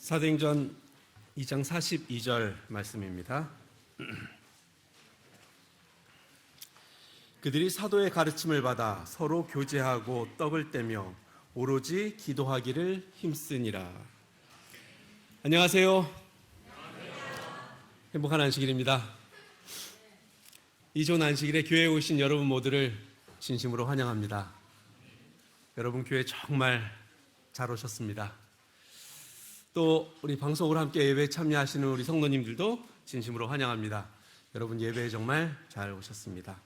사도행전 2장 42절 말씀입니다. 그들이 사도의 가르침을 받아 서로 교제하고 떡을 떼며 오로지 기도하기를 힘쓰니라. 안녕하세요. 행복한 안식일입니다. 이 좋은 안식일에 교회에 오신 여러분 모두를 진심으로 환영합니다. 여러분 교회 정말 잘 오셨습니다. 또 우리 방송으로 함께 예배에 참여하시는 우리 성도님들도 진심으로 환영합니다. 여러분 예배에 정말 잘 오셨습니다.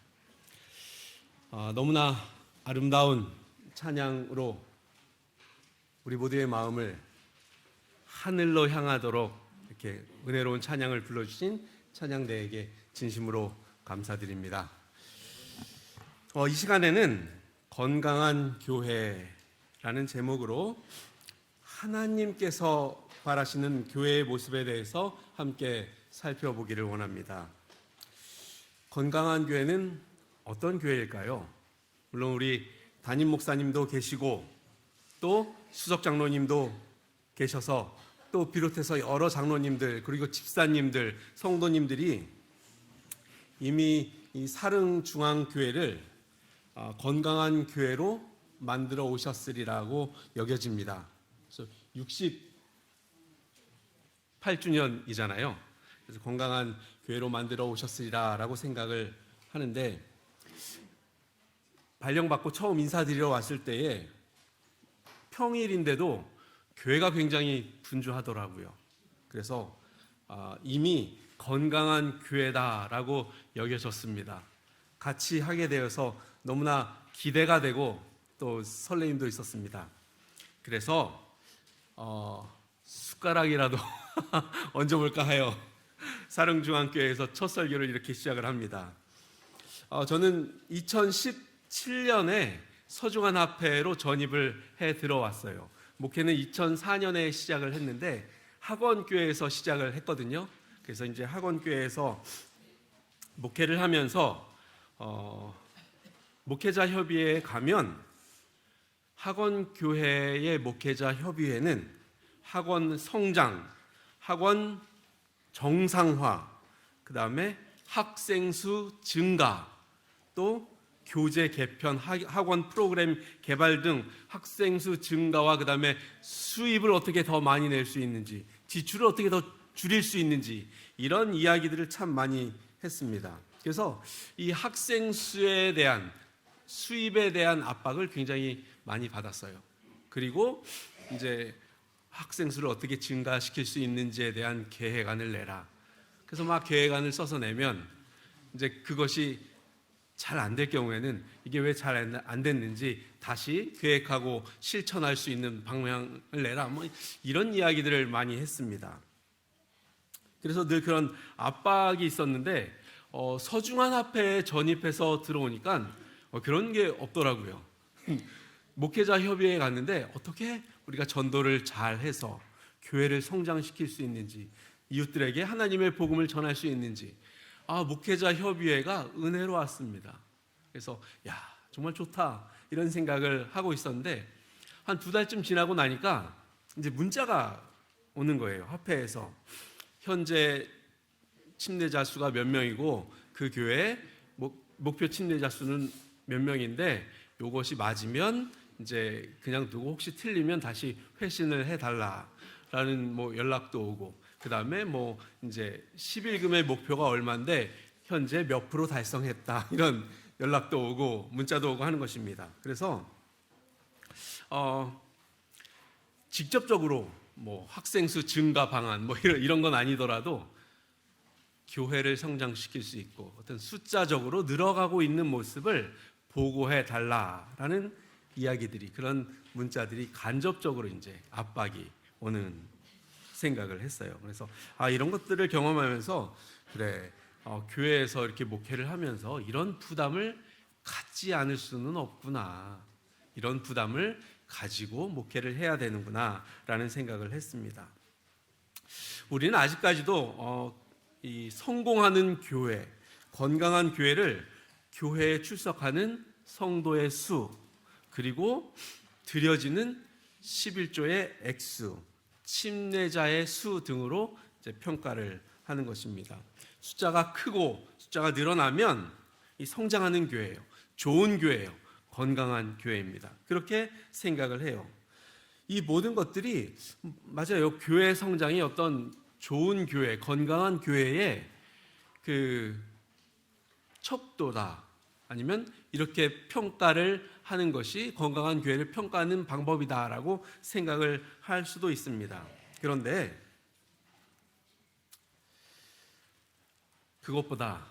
너무나 아름다운 찬양으로 우리 모두의 마음을 하늘로 향하도록 이렇게 은혜로운 찬양을 불러주신 찬양대에게 진심으로 감사드립니다. 이 시간에는 건강한 교회라는 제목으로 하나님께서 바라시는 교회의 모습에 대해서 함께 살펴보기를 원합니다. 건강한 교회는 어떤 교회일까요? 물론 우리 담임 목사님도 계시고 또 수석 장로님도 계셔서 또 비롯해서 여러 장로님들 그리고 집사님들 성도님들이 이미 이 사릉중앙교회를 건강한 교회로 만들어 오셨으리라고 여겨집니다. 그래서 68주년이잖아요. 그래서 건강한 교회로 만들어 오셨으리라라고 생각을 하는데, 발령받고 처음 인사드리러 왔을 때에 평일인데도 교회가 굉장히 분주하더라고요. 그래서 이미 건강한 교회다라고 여겨졌습니다. 같이 하게 되어서 너무나 기대가 되고 또 설레임도 있었습니다. 그래서 숟가락이라도 얹어볼까 하여 사릉중앙교회에서 첫 설교를 이렇게 시작을 합니다. 저는 2017년에 서중환합회로 전입을 해 들어왔어요. 목회는 2004년에 시작을 했는데 학원교회에서 시작을 했거든요. 그래서 이제 학원교회에서 목회를 하면서 목회자 협의회에 가면 학원교회의 목회자 협의회는 학원 성장, 학원 정상화, 그 다음에 학생 수 증가, 또 교재 개편, 학원 프로그램 개발 등 학생 수 증가와 그 다음에 수입을 어떻게 더 많이 낼 수 있는지, 지출을 어떻게 더 줄일 수 있는지, 이런 이야기들을 참 많이 했습니다. 그래서 이 학생 수에 대한, 수입에 대한 압박을 굉장히 많이 받았어요. 그리고 이제 학생 수를 어떻게 증가시킬 수 있는지에 대한 계획안을 내라. 그래서 막 계획안을 써서 내면 이제 그것이 잘 안 될 경우에는 이게 왜 잘 안 됐는지 다시 계획하고 실천할 수 있는 방향을 내라. 뭐 이런 이야기들을 많이 했습니다. 그래서 늘 그런 압박이 있었는데 서중환합회에 전입해서 들어오니까 그런 게 없더라고요. 목회자 협의회에 갔는데 어떻게 우리가 전도를 잘 해서 교회를 성장시킬 수 있는지, 이웃들에게 하나님의 복음을 전할 수 있는지, 목회자 협의회가 은혜로웠습니다. 그래서 정말 좋다 이런 생각을 하고 있었는데 한 2달쯤 지나고 나니까 이제 문자가 오는 거예요. 합회에서 현재 침례자 수가 몇 명이고 그 교회 목표 침례자 수는 몇 명인데 이것이 맞으면 이제 그냥 두고 혹시 틀리면 다시 회신을 해달라라는 연락도 오고, 그 다음에 이제 11금의 목표가 얼마인데 현재 몇 프로 달성했다 이런 연락도 오고 문자도 오고 하는 것입니다. 그래서 직접적으로 학생 수 증가 방안 이런 건 아니더라도 교회를 성장시킬 수 있고 어떤 숫자적으로 늘어가고 있는 모습을 보고해 달라라는 이야기들이, 그런 문자들이 간접적으로 이제 압박이 오는 생각을 했어요. 그래서 이런 것들을 경험하면서 그래, 교회에서 이렇게 목회를 하면서 이런 부담을 갖지 않을 수는 없구나, 이런 부담을 가지고 목회를 해야 되는구나 라는 생각을 했습니다. 우리는 아직까지도 이 성공하는 교회, 건강한 교회를 교회에 출석하는 성도의 수, 그리고 드려지는 11조의 액수, 침례자의 수 등으로 이제 평가를 하는 것입니다. 숫자가 크고 숫자가 늘어나면 이 성장하는 교회예요. 좋은 교회예요. 건강한 교회입니다. 그렇게 생각을 해요. 이 모든 것들이 맞아요. 교회 성장이 어떤 좋은 교회, 건강한 교회의 그 척도다. 아니면 이렇게 평가를 하는 것이 건강한 교회를 평가하는 방법이다라고 생각을 할 수도 있습니다. 그런데 그것보다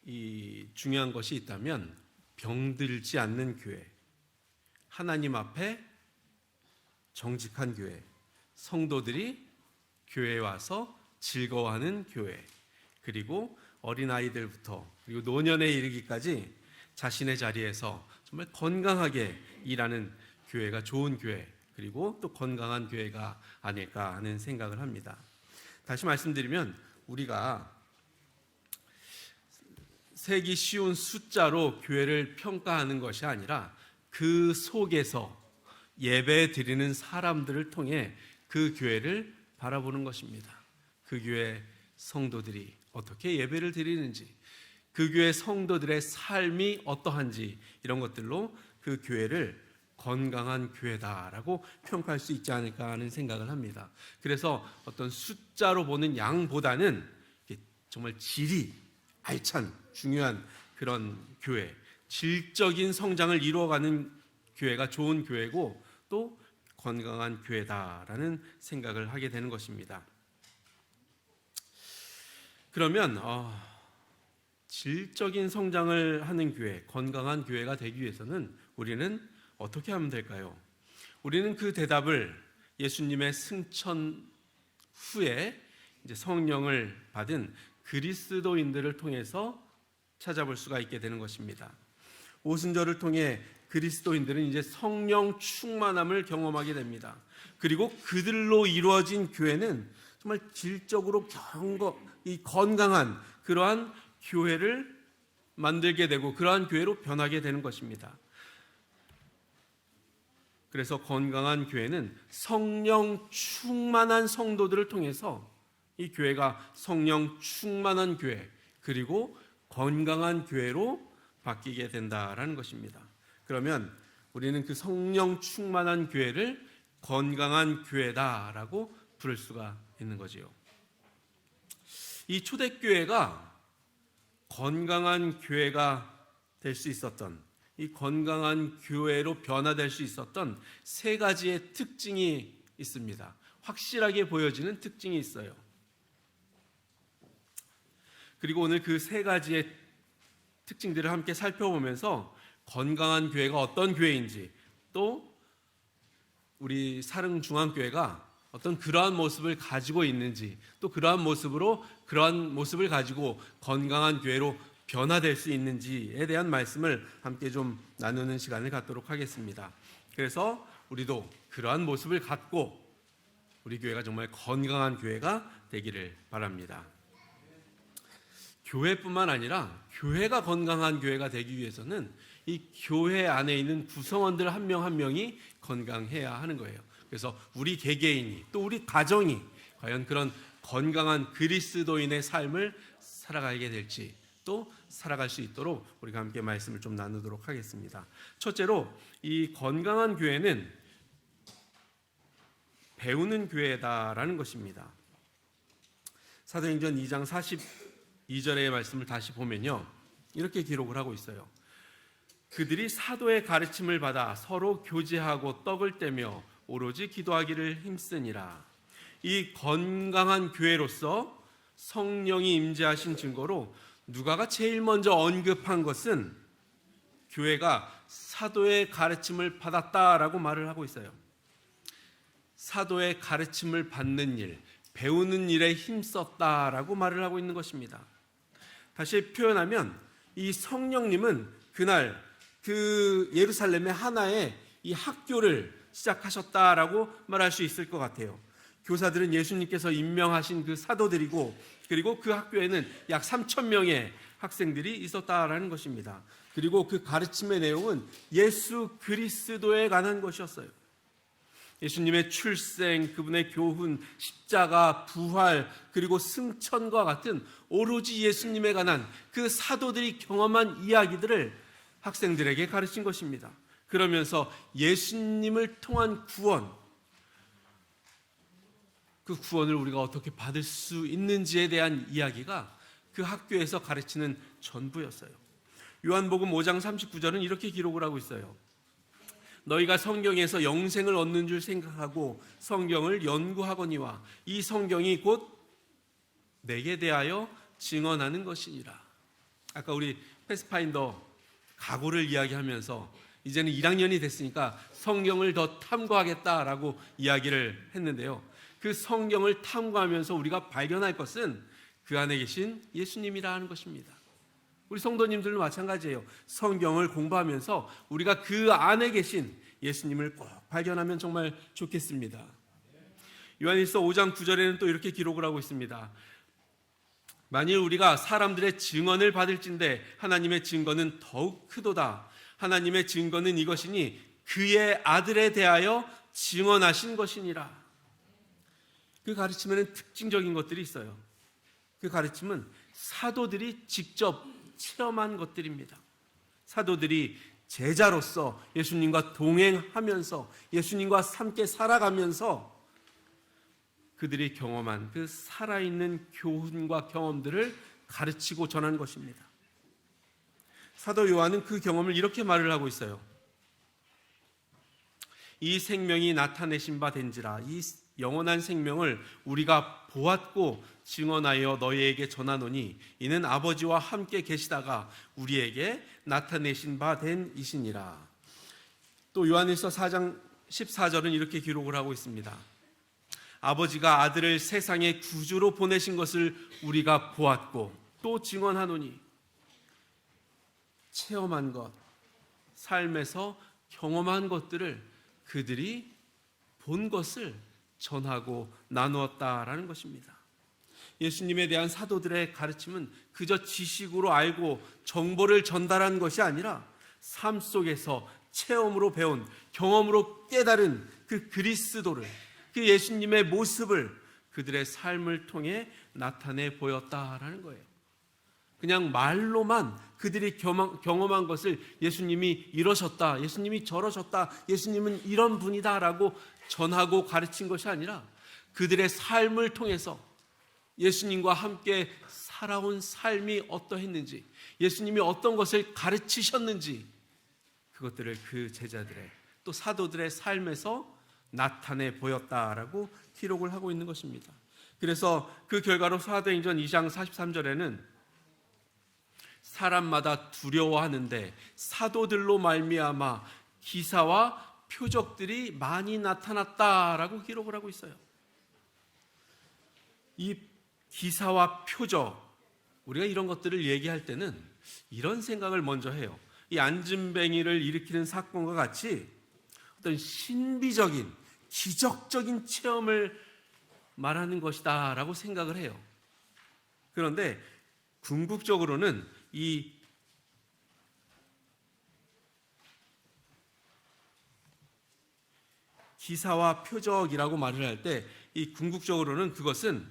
이 중요한 것이 있다면 병들지 않는 교회, 하나님 앞에 정직한 교회, 성도들이 교회에 와서 즐거워하는 교회, 그리고 어린아이들부터 그리고 노년에 이르기까지 자신의 자리에서 정말 건강하게 일하는 교회가 좋은 교회, 그리고 또 건강한 교회가 아닐까 하는 생각을 합니다. 다시 말씀드리면 우리가 세기 쉬운 숫자로 교회를 평가하는 것이 아니라 그 속에서 예배 드리는 사람들을 통해 그 교회를 바라보는 것입니다. 그 교회 성도들이 어떻게 예배를 드리는지, 그 교회 성도들의 삶이 어떠한지, 이런 것들로 그 교회를 건강한 교회다라고 평가할 수 있지 않을까 하는 생각을 합니다. 그래서 어떤 숫자로 보는 양보다는 정말 질이 알찬 중요한 그런 교회, 질적인 성장을 이루어가는 교회가 좋은 교회고 또 건강한 교회다라는 생각을 하게 되는 것입니다. 그러면 질적인 성장을 하는 교회, 건강한 교회가 되기 위해서는 우리는 어떻게 하면 될까요? 우리는 그 대답을 예수님의 승천 후에 이제 성령을 받은 그리스도인들을 통해서 찾아볼 수가 있게 되는 것입니다. 오순절을 통해 그리스도인들은 이제 성령 충만함을 경험하게 됩니다. 그리고 그들로 이루어진 교회는 정말 질적으로 건강한 그러한 교회를 만들게 되고 그러한 교회로 변하게 되는 것입니다. 그래서 건강한 교회는 성령 충만한 성도들을 통해서 이 교회가 성령 충만한 교회, 그리고 건강한 교회로 바뀌게 된다라는 것입니다. 그러면 우리는 그 성령 충만한 교회를 건강한 교회다라고 부를 수가 있는 거지요. 이 초대교회가 건강한 교회가 될 수 있었던, 이 건강한 교회로 변화될 수 있었던 세 가지의 특징이 있습니다. 확실하게 보여지는 특징이 있어요. 그리고 오늘 그 세 가지의 특징들을 함께 살펴보면서 건강한 교회가 어떤 교회인지, 또 우리 사릉중앙교회가 어떤 그러한 모습을 가지고 있는지, 또 그러한 모습을 가지고 건강한 교회로 변화될 수 있는지에 대한 말씀을 함께 좀 나누는 시간을 갖도록 하겠습니다. 그래서 우리도 그러한 모습을 갖고 우리 교회가 정말 건강한 교회가 되기를 바랍니다. 교회뿐만 아니라 교회가 건강한 교회가 되기 위해서는 이 교회 안에 있는 구성원들 한 명 한 명이 건강해야 하는 거예요. 그래서 우리 개개인이, 또 우리 가정이 과연 그런 건강한 그리스도인의 삶을 살아가게 될지, 또 살아갈 수 있도록 우리가 함께 말씀을 좀 나누도록 하겠습니다. 첫째로, 이 건강한 교회는 배우는 교회다라는 것입니다. 사도행전 2장 42절의 말씀을 다시 보면요, 이렇게 기록을 하고 있어요. 그들이 사도의 가르침을 받아 서로 교제하고 떡을 떼며 오로지 기도하기를 힘쓰니라. 이 건강한 교회로서 성령이 임재하신 증거로 누가가 제일 먼저 언급한 것은 교회가 사도의 가르침을 받았다라고 말을 하고 있어요. 사도의 가르침을 받는 일, 배우는 일에 힘썼다라고 말을 하고 있는 것입니다. 다시 표현하면 이 성령님은 그날 그 예루살렘의 하나의 이 학교를 시작하셨다라고 말할 수 있을 것 같아요. 교사들은 예수님께서 임명하신 그 사도들이고, 그리고 그 학교에는 약 3,000명의 학생들이 있었다라는 것입니다. 그리고 그 가르침의 내용은 예수 그리스도에 관한 것이었어요. 예수님의 출생, 그분의 교훈, 십자가, 부활, 그리고 승천과 같은 오로지 예수님에 관한 그 사도들이 경험한 이야기들을 학생들에게 가르친 것입니다. 그러면서 예수님을 통한 구원, 그 구원을 우리가 어떻게 받을 수 있는지에 대한 이야기가 그 학교에서 가르치는 전부였어요. 요한복음 5장 39절은 이렇게 기록을 하고 있어요. 너희가 성경에서 영생을 얻는 줄 생각하고 성경을 연구하거니와 이 성경이 곧 내게 대하여 증언하는 것이니라. 아까 우리 패스파인더 각오를 이야기하면서 이제는 1학년이 됐으니까 성경을 더 탐구하겠다라고 이야기를 했는데요. 그 성경을 탐구하면서 우리가 발견할 것은 그 안에 계신 예수님이라는 것입니다. 우리 성도님들도 마찬가지예요. 성경을 공부하면서 우리가 그 안에 계신 예수님을 꼭 발견하면 정말 좋겠습니다. 요한일서 5장 9절에는 또 이렇게 기록을 하고 있습니다. 만일 우리가 사람들의 증언을 받을진대 하나님의 증거는 더욱 크도다. 하나님의 증거는 이것이니 그의 아들에 대하여 증언하신 것이니라. 그 가르침에는 특징적인 것들이 있어요. 그 가르침은 사도들이 직접 체험한 것들입니다. 사도들이 제자로서 예수님과 동행하면서 예수님과 함께 살아가면서 그들이 경험한 그 살아있는 교훈과 경험들을 가르치고 전한 것입니다. 사도 요한은 그 경험을 이렇게 말을 하고 있어요. 이 생명이 나타내신 바 된지라. 이 영원한 생명을 우리가 보았고 증언하여 너희에게 전하노니 이는 아버지와 함께 계시다가 우리에게 나타내신 바 된 이시니라. 또 요한일서 4장 14절은 이렇게 기록을 하고 있습니다. 아버지가 아들을 세상의 구주로 보내신 것을 우리가 보았고 또 증언하노니. 체험한 것, 삶에서 경험한 것들을 그들이 본 것을 전하고 나누었다라는 것입니다. 예수님에 대한 사도들의 가르침은 그저 지식으로 알고 정보를 전달한 것이 아니라 삶 속에서 체험으로 배운, 경험으로 깨달은 그 그리스도를, 그 예수님의 모습을 그들의 삶을 통해 나타내 보였다라는 거예요. 그냥 말로만 그들이 경험한 것을 예수님이 이러셨다, 예수님이 저러셨다, 예수님은 이런 분이다라고 전하고 가르친 것이 아니라 그들의 삶을 통해서 예수님과 함께 살아온 삶이 어떠했는지, 예수님이 어떤 것을 가르치셨는지 그것들을 그 제자들의 또 사도들의 삶에서 나타내 보였다라고 기록을 하고 있는 것입니다. 그래서 그 결과로 사도행전 2장 43절에는 사람마다 두려워하는데 사도들로 말미암아 기사와 표적들이 많이 나타났다라고 기록을 하고 있어요. 이 기사와 표적, 우리가 이런 것들을 얘기할 때는 이런 생각을 먼저 해요. 이 안진뱅이를 일으키는 사건과 같이 어떤 신비적인 기적적인 체험을 말하는 것이다 라고 생각을 해요. 그런데 궁극적으로는 이 기사와 표적이라고 말을 할 때 이 궁극적으로는 그것은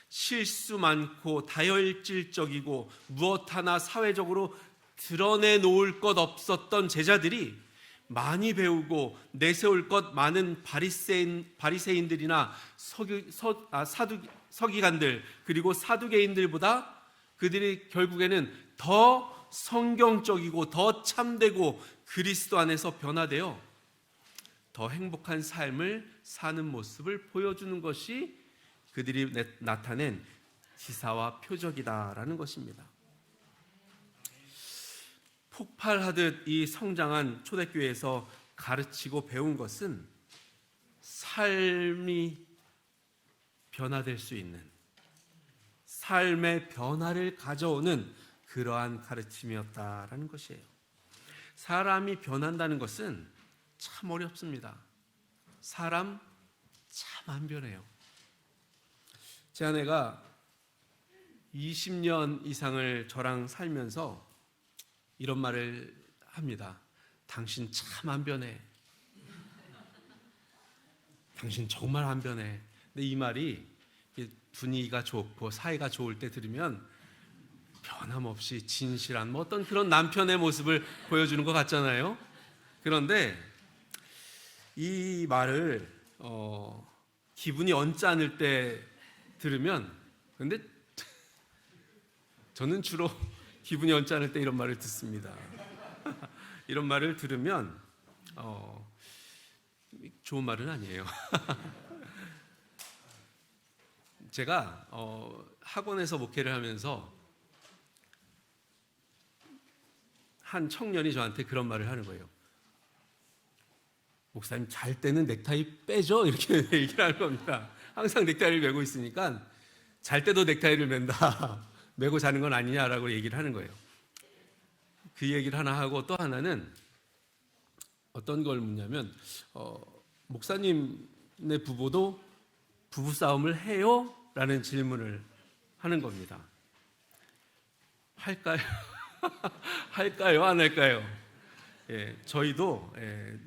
실수 많고 다혈질적이고 무엇 하나 사회적으로 드러내놓을 것 없었던 제자들이 많이 배우고 내세울 것 많은 바리새인들이나 서기관들 그리고 사두개인들보다 그들이 결국에는 더 성경적이고 더 참되고 그리스도 안에서 변화되어 더 행복한 삶을 사는 모습을 보여주는 것이 그들이 나타낸 기사와 표적이다라는 것입니다. 폭발하듯 이 성장한 초대교회에서 가르치고 배운 것은 삶이 변화될 수 있는, 삶의 변화를 가져오는 그러한 가르침이었다라는 것이에요. 사람이 변한다는 것은 참 어렵습니다. 사람 참 안 변해요. 제 아내가 20년 이상을 저랑 살면서 이런 말을 합니다. 당신 참 안 변해. 당신 정말 안 변해. 근데 이 말이 분위기가 좋고 사이가 좋을 때 들으면 변함없이 진실한 어떤 그런 남편의 모습을 보여주는 것 같잖아요. 그런데 이 말을 기분이 언짢을 때 들으면, 근데 저는 주로 기분이 언짢을 때 이런 말을 듣습니다. 이런 말을 들으면 좋은 말은 아니에요. 제가 학원에서 목회를 하면서 한 청년이 저한테 그런 말을 하는 거예요. 목사님, 잘 때는 넥타이 빼죠? 이렇게 얘기를 하는 겁니다. 항상 넥타이를 메고 있으니까 잘 때도 넥타이를 맨다, 메고 자는 건 아니냐라고 얘기를 하는 거예요. 그 얘기를 하나 하고, 또 하나는 어떤 걸 묻냐면 목사님네 부부도 부부싸움을 해요? 라는 질문을 하는 겁니다. 할까요? 할까요? 안 할까요? 저희도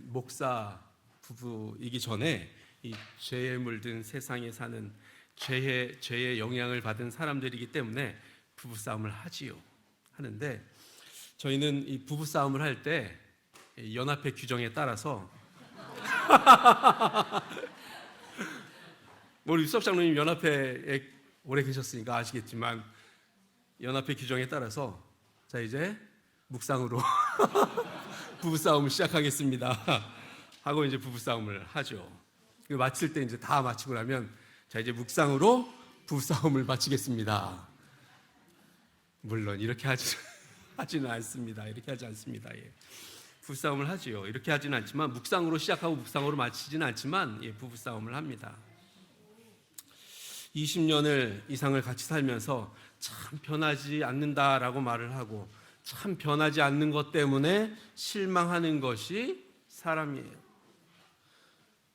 목사 부부이기 전에 이 죄에 물든 세상에 사는 죄의 영향을 받은 사람들이기 때문에 부부싸움을 하지요. 하는데 저희는 이 부부싸움을 할 때 연합회 규정에 따라서 우리 유섭 장로님 연합회에 오래 계셨으니까 아시겠지만, 연합회 규정에 따라서 자, 이제 묵상으로 부부싸움을 시작하겠습니다 하고 이제 부부싸움을 하죠. 마칠 때 이제 다 마치고 나면, 자, 이제 묵상으로 부부싸움을 마치겠습니다. 물론 이렇게 하지는 않습니다. 이렇게 하지 않습니다. 부부싸움을 하지요. 이렇게 하지는 않지만, 묵상으로 시작하고 묵상으로 마치지는 않지만 부부싸움을 합니다. 20년을 이상을 같이 살면서 참 변하지 않는다라고 말을 하고, 참 변하지 않는 것 때문에 실망하는 것이 사람이에요.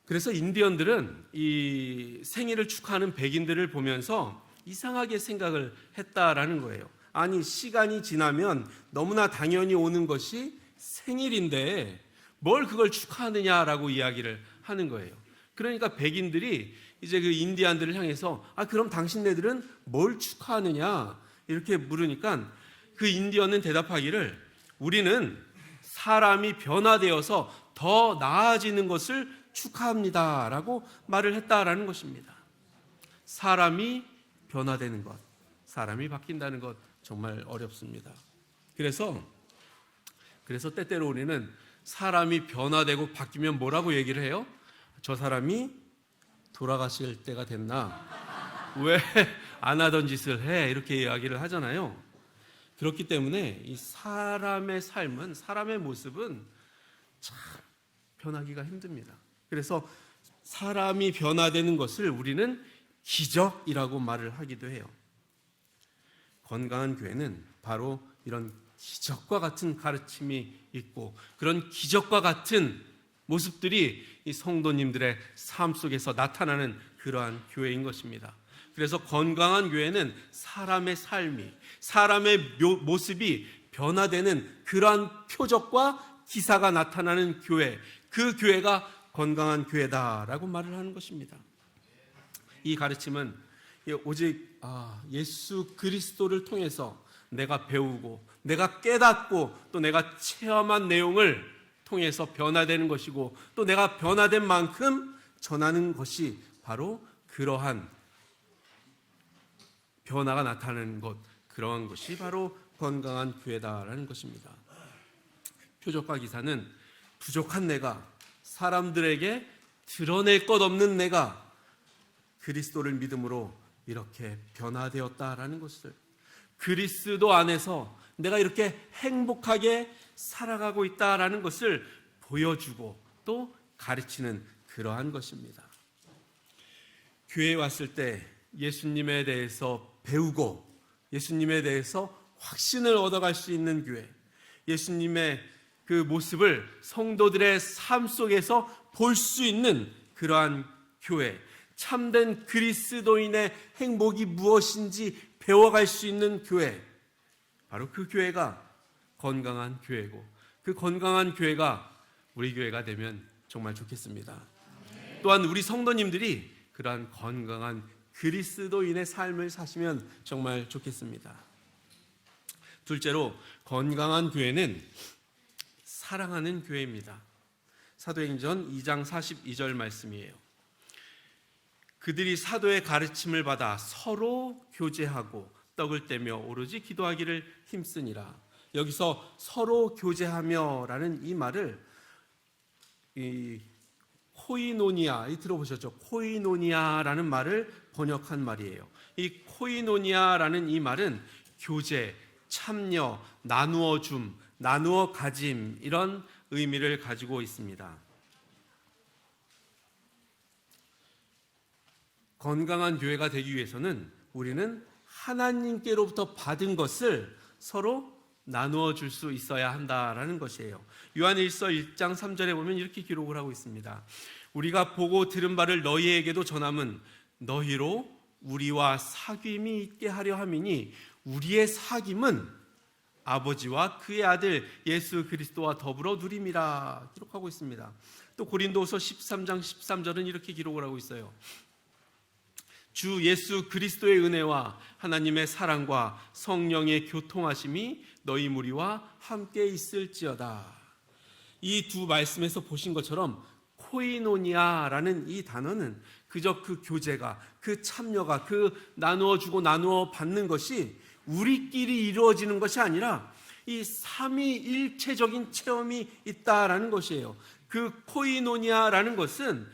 그래서 인디언들은 이 생일을 축하하는 백인들을 보면서 이상하게 생각을 했다라는 거예요. 아니, 시간이 지나면 너무나 당연히 오는 것이 생일인데 뭘 그걸 축하하느냐라고 이야기를 하는 거예요. 그러니까 백인들이 이제 그 인디안들을 향해서, 그럼 당신네들은 뭘 축하하느냐 이렇게 물으니까 그 인디언은 대답하기를, 우리는 사람이 변화되어서 더 나아지는 것을 축하합니다 라고 말을 했다라는 것입니다. 사람이 변화되는 것, 사람이 바뀐다는 것 정말 어렵습니다. 그래서 때때로 우리는 사람이 변화되고 바뀌면 뭐라고 얘기를 해요? 저 사람이 돌아가실 때가 됐나? 왜 안 하던 짓을 해? 이렇게 이야기를 하잖아요. 그렇기 때문에 이 사람의 삶은, 사람의 모습은 참 변하기가 힘듭니다. 그래서 사람이 변화되는 것을 우리는 기적이라고 말을 하기도 해요. 건강한 교회는 바로 이런 기적과 같은 가르침이 있고, 그런 기적과 같은 모습들이 이 성도님들의 삶 속에서 나타나는 그러한 교회인 것입니다. 그래서 건강한 교회는 사람의 삶이, 사람의 모습이 변화되는 그러한 표적과 기사가 나타나는 교회, 그 교회가 건강한 교회다라고 말을 하는 것입니다. 이 가르침은 오직 예수 그리스도를 통해서 내가 배우고 내가 깨닫고 또 내가 체험한 내용을 통해서 변화되는 것이고, 또 내가 변화된 만큼 전하는 것이 바로 그러한 변화가 나타나는 것, 그러한 것이 바로 건강한 교회다라는 것입니다. 표적과 기사는 부족한 내가, 사람들에게 드러낼 것 없는 내가 그리스도를 믿음으로 이렇게 변화되었다라는 것을, 그리스도 안에서 내가 이렇게 행복하게 살아가고 있다라는 것을 보여주고 또 가르치는 그러한 것입니다. 교회에 왔을 때 예수님에 대해서 배우고 예수님에 대해서 확신을 얻어갈 수 있는 교회, 예수님의 그 모습을 성도들의 삶 속에서 볼 수 있는 그러한 교회, 참된 그리스도인의 행복이 무엇인지 배워갈 수 있는 교회, 바로 그 교회가 건강한 교회고, 그 건강한 교회가 우리 교회가 되면 정말 좋겠습니다. 또한 우리 성도님들이 그러한 건강한 그리스도인의 삶을 사시면 정말 좋겠습니다. 둘째로, 건강한 교회는 사랑하는 교회입니다. 사도행전 2장 42절 말씀이에요. 그들이 사도의 가르침을 받아 서로 교제하고 떡을 떼며 오로지 기도하기를 힘쓰니라. 여기서 서로 교제하며라는 이 말을 코이노니아, 들어보셨죠? 코이노니아라는 말을 번역한 말이에요. 이 코이노니아라는 이 말은 교제, 참여, 나누어 줌, 나누어 가짐, 이런 의미를 가지고 있습니다. 건강한 교회가 되기 위해서는 우리는 하나님께로부터 받은 것을 서로 나누어 줄 수 있어야 한다라는 것이에요. 요한일서 1장 3절에 보면 이렇게 기록을 하고 있습니다. 우리가 보고 들은 바를 너희에게도 전함은 너희로 우리와 사귐이 있게 하려 함이니 우리의 사귐은 아버지와 그의 아들 예수 그리스도와 더불어 누림이라 기록하고 있습니다. 또 고린도서 13장 13절은 이렇게 기록을 하고 있어요. 주 예수 그리스도의 은혜와 하나님의 사랑과 성령의 교통하심이 너희 무리와 함께 있을지어다. 이 두 말씀에서 보신 것처럼 코이노니아라는 이 단어는 그저 그 교제가, 그 참여가, 그 나누어 주고 나누어 받는 것이 우리끼리 이루어지는 것이 아니라 이 삼위일체적인 체험이 있다라는 것이에요. 그 코이노니아라는 것은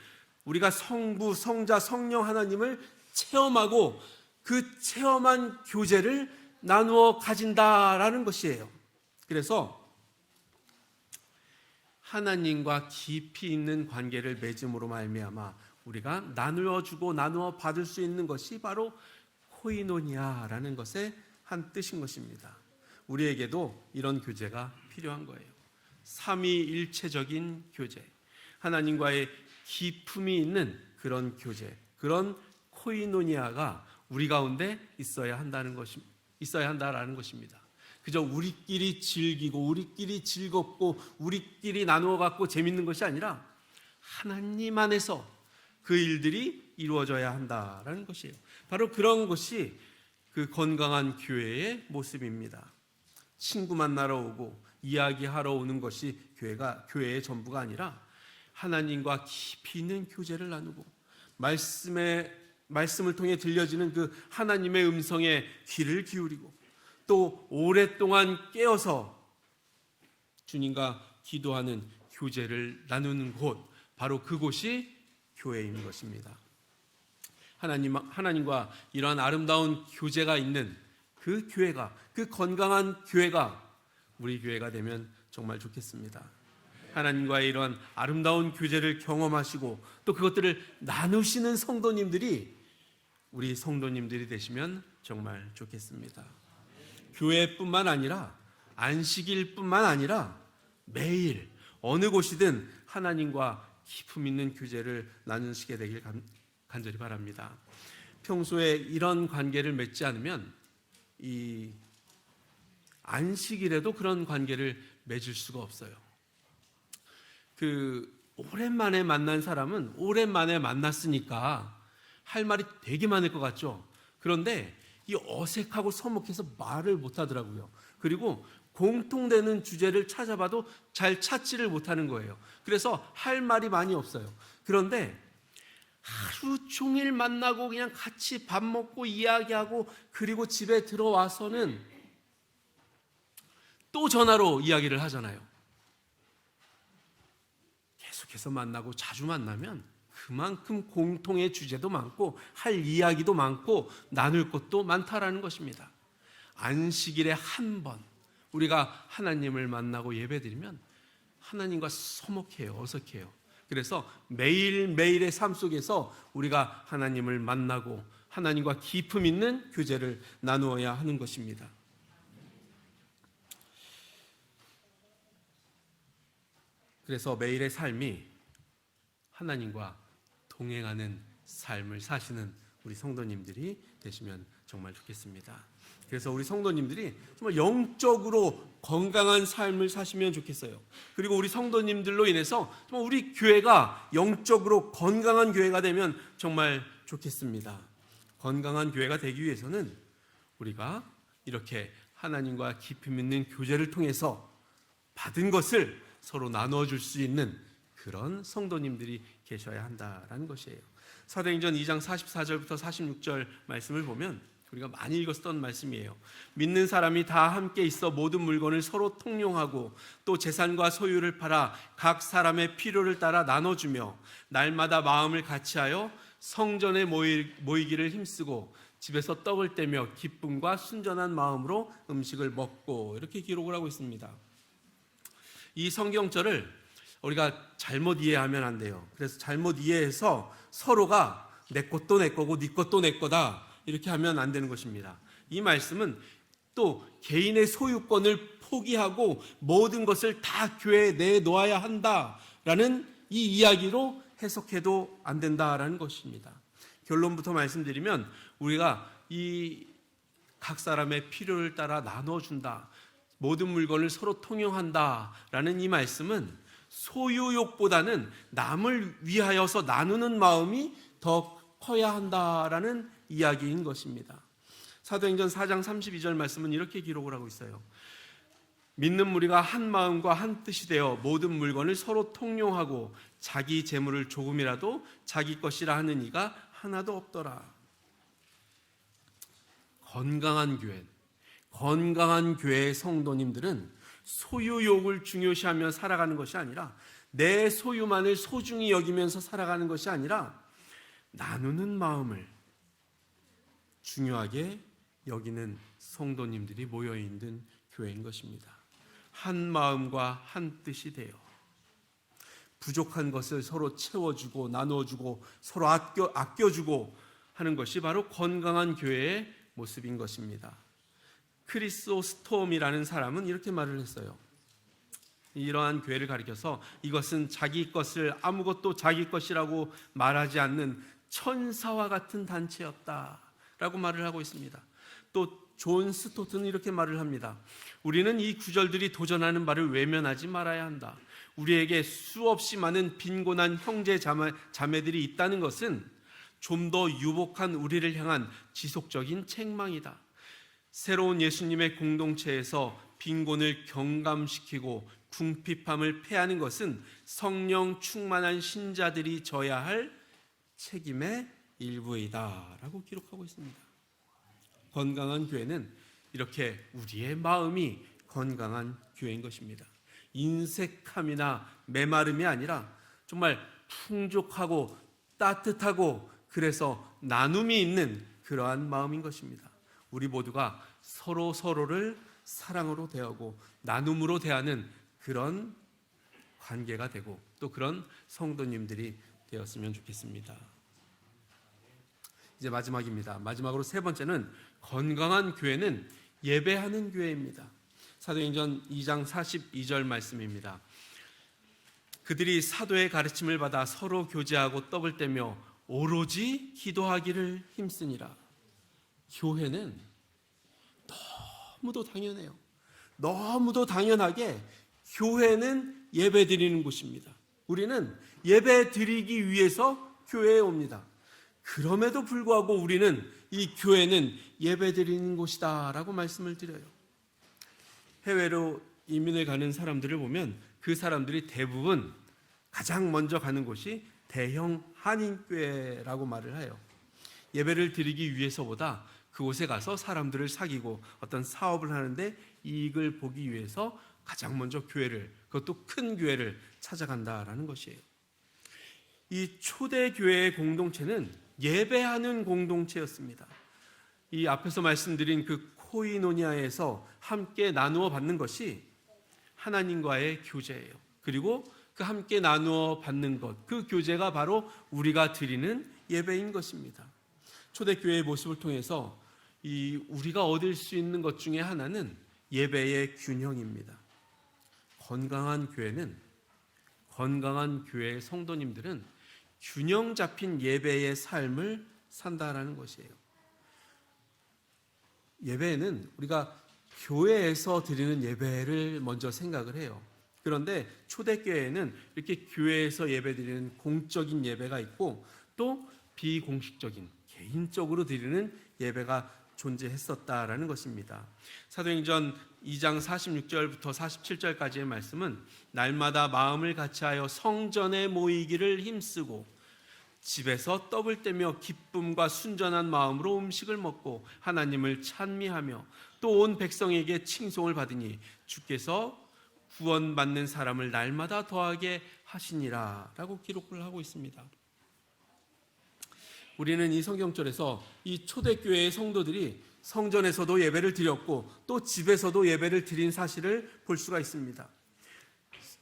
우리가 성부, 성자, 성령 하나님을 체험하고 그 체험한 교제를 나누어 가진다라는 것이에요. 그래서 하나님과 깊이 있는 관계를 맺음으로 말미암아 우리가 나누어 주고 나누어 받을 수 있는 것이 바로 코이노니아라는 것의 한 뜻인 것입니다. 우리에게도 이런 교제가 필요한 거예요. 삼위일체적인 교제, 하나님과의 기품이 있는 그런 교제, 그런 코이노니아가 우리 가운데 있어야 한다는 것입니다. 그저 우리끼리 즐기고 우리끼리 즐겁고 우리끼리 나누어 갖고 재밌는 것이 아니라 하나님 안에서 그 일들이 이루어져야 한다라는 것이에요. 바로 그런 것이 그 건강한 교회의 모습입니다. 친구 만나러 오고 이야기하러 오는 것이 교회의 전부가 아니라 하나님과 깊이 있는 교제를 나누고 말씀을 통해 들려지는 그 하나님의 음성에 귀를 기울이고 또 오랫동안 깨어서 주님과 기도하는 교제를 나누는 곳, 바로 그곳이 교회인 것입니다. 하나님과 이러한 아름다운 교제가 있는 그 교회가, 그 건강한 교회가 우리 교회가 되면 정말 좋겠습니다. 하나님과의 이러한 아름다운 교제를 경험하시고 또 그것들을 나누시는 성도님들이 우리 성도님들이 되시면 정말 좋겠습니다. 교회뿐만 아니라 안식일뿐만 아니라 매일 어느 곳이든 하나님과 기품 있는 교제를 나누시게 되길 간절히 바랍니다. 평소에 이런 관계를 맺지 않으면 이 안식일에도 그런 관계를 맺을 수가 없어요. 오랜만에 만난 사람은 오랜만에 만났으니까 할 말이 되게 많을 것 같죠. 그런데 이 어색하고 서먹해서 말을 못 하더라고요. 그리고 공통되는 주제를 찾아봐도 잘 찾지를 못하는 거예요. 그래서 할 말이 많이 없어요. 그런데 하루 종일 만나고 그냥 같이 밥 먹고 이야기하고 그리고 집에 들어와서는 또 전화로 이야기를 하잖아요. 계속해서 만나고 자주 만나면 그만큼 공통의 주제도 많고 할 이야기도 많고 나눌 것도 많다라는 것입니다. 안식일에 한 번 우리가 하나님을 만나고 예배드리면 하나님과 서먹해요, 어색해요. 그래서 매일매일의 삶 속에서 우리가 하나님을 만나고 하나님과 기품 있는 교제를 나누어야 하는 것입니다. 그래서 매일의 삶이 하나님과 동행하는 삶을 사시는 우리 성도님들이 되시면 정말 좋겠습니다. 그래서 우리 성도님들이 정말 영적으로 건강한 삶을 사시면 좋겠어요. 그리고 우리 성도님들로 인해서 정말 우리 교회가 영적으로 건강한 교회가 되면 정말 좋겠습니다. 건강한 교회가 되기 위해서는 우리가 이렇게 하나님과 깊이 있는 교제를 통해서 받은 것을 서로 나누어 줄 수 있는 그런 성도님들이 계셔야 한다라는 것이에요. 사도행전 2장 44절부터 46절 말씀을 보면 우리가 많이 읽었던 말씀이에요. 믿는 사람이 다 함께 있어 모든 물건을 서로 통용하고 또 재산과 소유를 팔아 각 사람의 필요를 따라 나눠주며 날마다 마음을 같이하여 성전에 모이기를 힘쓰고 집에서 떡을 떼며 기쁨과 순전한 마음으로 음식을 먹고, 이렇게 기록을 하고 있습니다. 이 성경절을 우리가 잘못 이해하면 안 돼요. 그래서 잘못 이해해서 서로가 내 것도 내 거고 네 것도 내 거다 이렇게 하면 안 되는 것입니다. 이 말씀은 또 개인의 소유권을 포기하고 모든 것을 다 교회에 내놓아야 한다라는 이 이야기로 해석해도 안 된다라는 것입니다. 결론부터 말씀드리면 우리가 이 각 사람의 필요를 따라 나눠준다, 모든 물건을 서로 통용한다라는 이 말씀은 소유욕보다는 남을 위하여서 나누는 마음이 더 커야 한다라는 이야기인 것입니다. 사도행전 4장 32절 말씀은 이렇게 기록을 하고 있어요. 믿는 무리가 한 마음과 한 뜻이 되어 모든 물건을 서로 통용하고 자기 재물을 조금이라도 자기 것이라 하는 이가 하나도 없더라. 건강한 교회의 성도님들은 소유욕을 중요시하며 살아가는 것이 아니라, 내 소유만을 소중히 여기면서 살아가는 것이 아니라 나누는 마음을 중요하게 여기는 성도님들이 모여있는 교회인 것입니다. 한 마음과 한 뜻이 되어 부족한 것을 서로 채워주고 나누어주고 서로 아껴주고 하는 것이 바로 건강한 교회의 모습인 것입니다. 크리소스톰이라는 사람은 이렇게 말을 했어요. 이러한 교회를 가리켜서 이것은 자기 것을 아무것도 자기 것이라고 말하지 않는 천사와 같은 단체였다라고 말을 하고 있습니다. 또 존 스토트는 이렇게 말을 합니다. 우리는 이 구절들이 도전하는 바를 외면하지 말아야 한다. 우리에게 수없이 많은 빈곤한 형제 자매들이 있다는 것은 좀 더 유복한 우리를 향한 지속적인 책망이다. 새로운 예수님의 공동체에서 빈곤을 경감시키고 궁핍함을 패하는 것은 성령 충만한 신자들이 져야 할 책임의 일부이다 라고 기록하고 있습니다. 건강한 교회는 이렇게 우리의 마음이 건강한 교회인 것입니다. 인색함이나 메마름이 아니라 정말 풍족하고 따뜻하고 그래서 나눔이 있는 그러한 마음인 것입니다. 우리 모두가 서로를 사랑으로 대하고 나눔으로 대하는 그런 관계가 되고 또 그런 성도님들이 되었으면 좋겠습니다. 이제 마지막입니다. 마지막으로 세 번째는 건강한 교회는 예배하는 교회입니다. 사도행전 2장 42절 말씀입니다. 그들이 사도의 가르침을 받아 서로 교제하고 떡을 떼며 오로지 기도하기를 힘쓰니라. 교회는 너무도 당연해요. 너무도 당연하게 교회는 예배 드리는 곳입니다. 우리는 예배 드리기 위해서 교회에 옵니다. 그럼에도 불구하고 우리는 이 교회는 예배 드리는 곳이다 라고 말씀을 드려요. 해외로 이민을 가는 사람들을 보면 그 사람들이 대부분 가장 먼저 가는 곳이 대형 한인교회라고 말을 해요. 예배를 드리기 위해서보다 그곳에 가서 사람들을 사귀고 어떤 사업을 하는데 이익을 보기 위해서 가장 먼저 교회를, 그것도 큰 교회를 찾아간다라는 것이에요. 이 초대 교회의 공동체는 예배하는 공동체였습니다. 이 앞에서 말씀드린 그 코이노니아에서 함께 나누어 받는 것이 하나님과의 교제예요. 그리고 그 함께 나누어 받는 것, 그 교제가 바로 우리가 드리는 예배인 것입니다. 초대교회의 모습을 통해서 우리가 얻을 수 있는 것 중에 하나는 예배의 균형입니다. 건강한 교회의 성도님들은 균형 잡힌 예배의 삶을 산다라는 것이에요. 예배는 우리가 교회에서 드리는 예배를 먼저 생각을 해요. 그런데 초대교회에는 이렇게 교회에서 예배드리는 공적인 예배가 있고 또 비공식적인 개인적으로 드리는 예배가 존재했었다라는 것입니다. 사도행전 2장 46절부터 47절까지의 말씀은 날마다 마음을 같이하여 성전에 모이기를 힘쓰고 집에서 떡을 떼며 기쁨과 순전한 마음으로 음식을 먹고 하나님을 찬미하며 또 온 백성에게 칭송을 받으니 주께서 구원받는 사람을 날마다 더하게 하시니라 라고 기록을 하고 있습니다. 우리는 이 성경절에서 이 초대교회의 성도들이 성전에서도 예배를 드렸고 또 집에서도 예배를 드린 사실을 볼 수가 있습니다.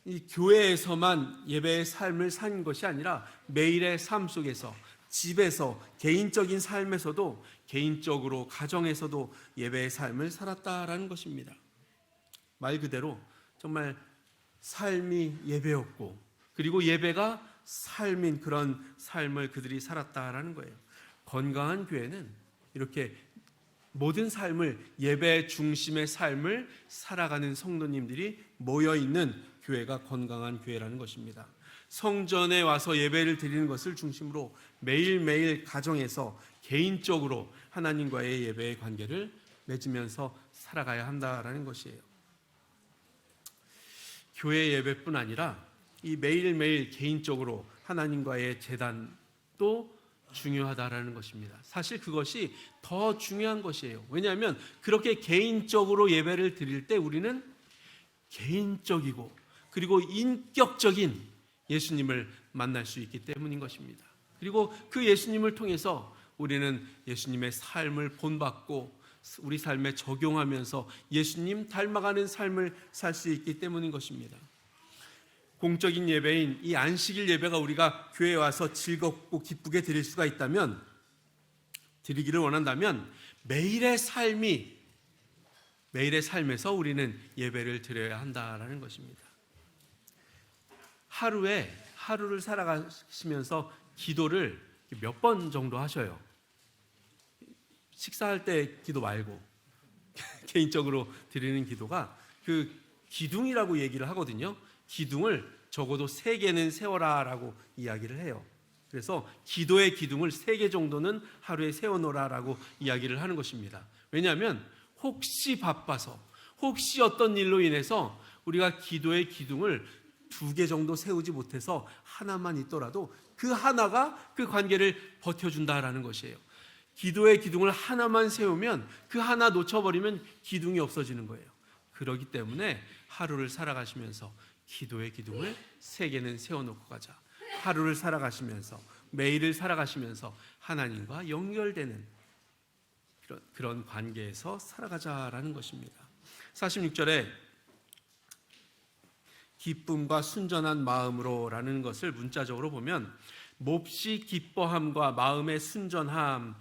이 교회에서만 예배의 삶을 산 것이 아니라 매일의 삶 속에서 집에서 개인적인 삶에서도 개인적으로 가정에서도 예배의 삶을 살았다라는 것입니다. 말 그대로 정말 삶이 예배였고 그리고 예배가 삶인 그런 삶을 그들이 살았다라는 거예요. 건강한 교회는 이렇게 모든 삶을 예배 중심의 삶을 살아가는 성도님들이 모여있는 교회가 건강한 교회라는 것입니다. 성전에 와서 예배를 드리는 것을 중심으로 매일매일 가정에서 개인적으로 하나님과의 예배의 관계를 맺으면서 살아가야 한다라는 것이에요. 교회 예배뿐 아니라 이 매일매일 개인적으로 하나님과의 제단도 중요하다라는 것입니다. 사실 그것이 더 중요한 것이에요. 왜냐하면 그렇게 개인적으로 예배를 드릴 때 우리는 개인적이고 그리고 인격적인 예수님을 만날 수 있기 때문인 것입니다. 그리고 그 예수님을 통해서 우리는 예수님의 삶을 본받고 우리 삶에 적용하면서 예수님 닮아가는 삶을 살 수 있기 때문인 것입니다. 공적인 예배인 이 안식일 예배가 우리가 교회에 와서 즐겁고 기쁘게 드릴 수가 있다면, 드리기를 원한다면 매일의 삶에서 우리는 예배를 드려야 한다라는 것입니다. 하루를 살아가시면서 기도를 몇 번 정도 하셔요? 식사할 때 기도 말고 개인적으로 드리는 기도가 그 기둥이라고 얘기를 하거든요. 기둥을 적어도 3개는 세워라 라고 이야기를 해요. 그래서 기도의 기둥을 3개 정도는 하루에 세워놓으라 라고 이야기를 하는 것입니다. 왜냐하면 혹시 바빠서 혹시 어떤 일로 인해서 우리가 기도의 기둥을 2개 정도 세우지 못해서 하나만 있더라도 그 하나가 그 관계를 버텨준다라는 것이에요. 기도의 기둥을 하나만 세우면 그 하나 놓쳐버리면 기둥이 없어지는 거예요. 그렇기 때문에 하루를 살아가시면서 기도의 기둥을 3개는 세워놓고 가자. 하루를 살아가시면서 매일을 살아가시면서 하나님과 연결되는 그런 관계에서 살아가자라는 것입니다. 46절에 기쁨과 순전한 마음으로 라는 것을 문자적으로 보면 몹시 기뻐함과 마음의 순전함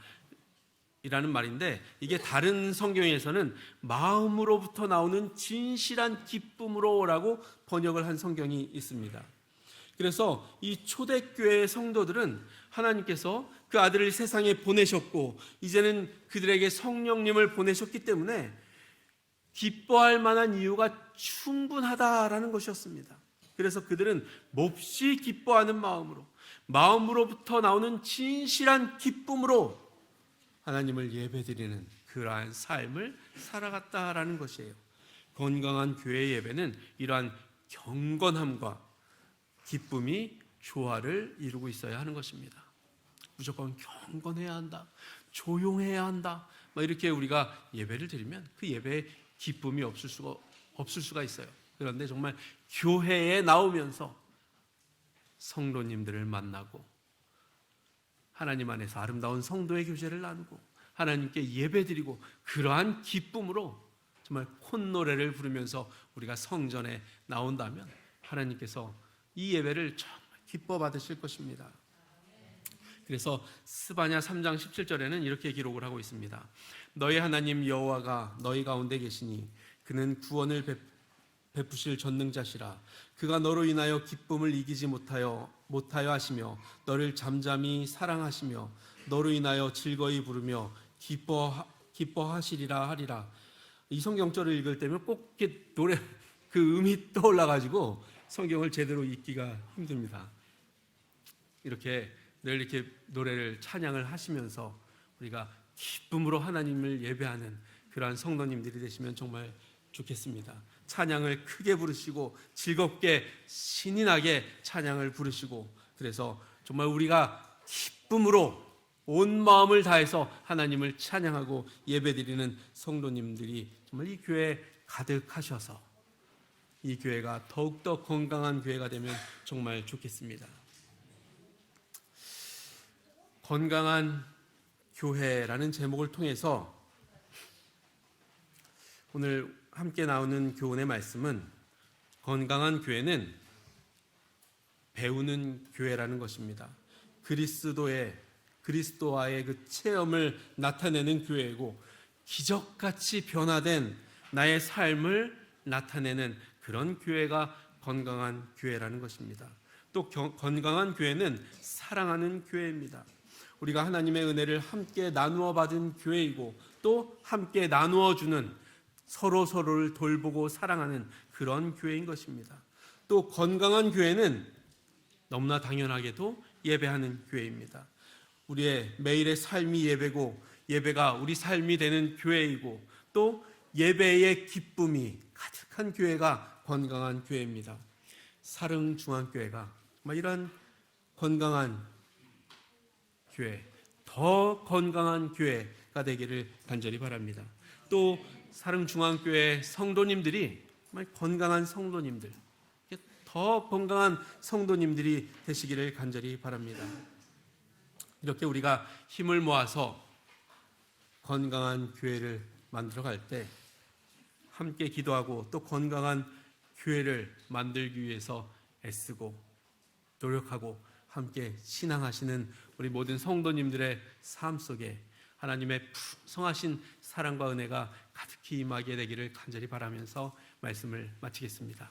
이라는 말인데, 이게 다른 성경에서는 마음으로부터 나오는 진실한 기쁨으로 라고 번역을 한 성경이 있습니다. 그래서 이 초대교회의 성도들은 하나님께서 그 아들을 세상에 보내셨고 이제는 그들에게 성령님을 보내셨기 때문에 기뻐할 만한 이유가 충분하다라는 것이었습니다. 그래서 그들은 몹시 기뻐하는 마음으로부터 나오는 진실한 기쁨으로 하나님을 예배드리는 그러한 삶을 살아갔다라는 것이에요. 건강한 교회 예배는 이러한 경건함과 기쁨이 조화를 이루고 있어야 하는 것입니다. 무조건 경건해야 한다, 조용해야 한다, 이렇게 우리가 예배를 드리면 그 예배에 기쁨이 없을 수가 있어요. 그런데 정말 교회에 나오면서 성도님들을 만나고 하나님 안에서 아름다운 성도의 교제를 나누고 하나님께 예배드리고 그러한 기쁨으로 정말 콧노래를 부르면서 우리가 성전에 나온다면 하나님께서 이 예배를 정말 기뻐 받으실 것입니다. 그래서 스바냐 3장 17절에는 이렇게 기록을 하고 있습니다. 너희 하나님 여호와가 너희 가운데 계시니 그는 구원을 베푸실 전능자시라. 그가 너로 인하여 기쁨을 이기지 못하여 하시며 너를 잠잠히 사랑하시며 너로 인하여 즐거이 부르며 기뻐하시리라 하리라. 이 성경절을 읽을 때면 꼭 이렇게 노래 그 음이 떠올라가지고 성경을 제대로 읽기가 힘듭니다. 이렇게 늘 이렇게 노래를 찬양을 하시면서 우리가 기쁨으로 하나님을 예배하는 그러한 성도님들이 되시면 정말 좋겠습니다. 찬양을 크게 부르시고 즐겁게 신이 나게 찬양을 부르시고, 그래서 정말 우리가 기쁨으로 온 마음을 다해서 하나님을 찬양하고 예배드리는 성도님들이 정말 이 교회에 가득하셔서 이 교회가 더욱더 건강한 교회가 되면 정말 좋겠습니다. 건강한 교회라는 제목을 통해서 오늘 함께 나오는 교훈의 말씀은 건강한 교회는 배우는 교회라는 것입니다. 그리스도와의 그 체험을 나타내는 교회이고 기적같이 변화된 나의 삶을 나타내는 그런 교회가 건강한 교회라는 것입니다. 또 건강한 교회는 사랑하는 교회입니다. 우리가 하나님의 은혜를 함께 나누어 받은 교회이고 또 함께 나누어 주는, 서로를 돌보고 사랑하는 그런 교회인 것입니다. 또 건강한 교회는 너무나 당연하게도 예배하는 교회입니다. 우리의 매일의 삶이 예배고 예배가 우리 삶이 되는 교회이고 또 예배의 기쁨이 가득한 교회가 건강한 교회입니다. 사릉중앙교회가 이런 건강한 교회, 더 건강한 교회가 되기를 간절히 바랍니다. 또 사릉중앙교회 성도님들이 정말 건강한 성도님들, 더 건강한 성도님들이 되시기를 간절히 바랍니다. 이렇게 우리가 힘을 모아서 건강한 교회를 만들어갈 때 함께 기도하고 또 건강한 교회를 만들기 위해서 애쓰고 노력하고 함께 신앙하시는 우리 모든 성도님들의 삶 속에 하나님의 풍성하신 사랑과 은혜가 가득히 임하게 되기를 간절히 바라면서 말씀을 마치겠습니다.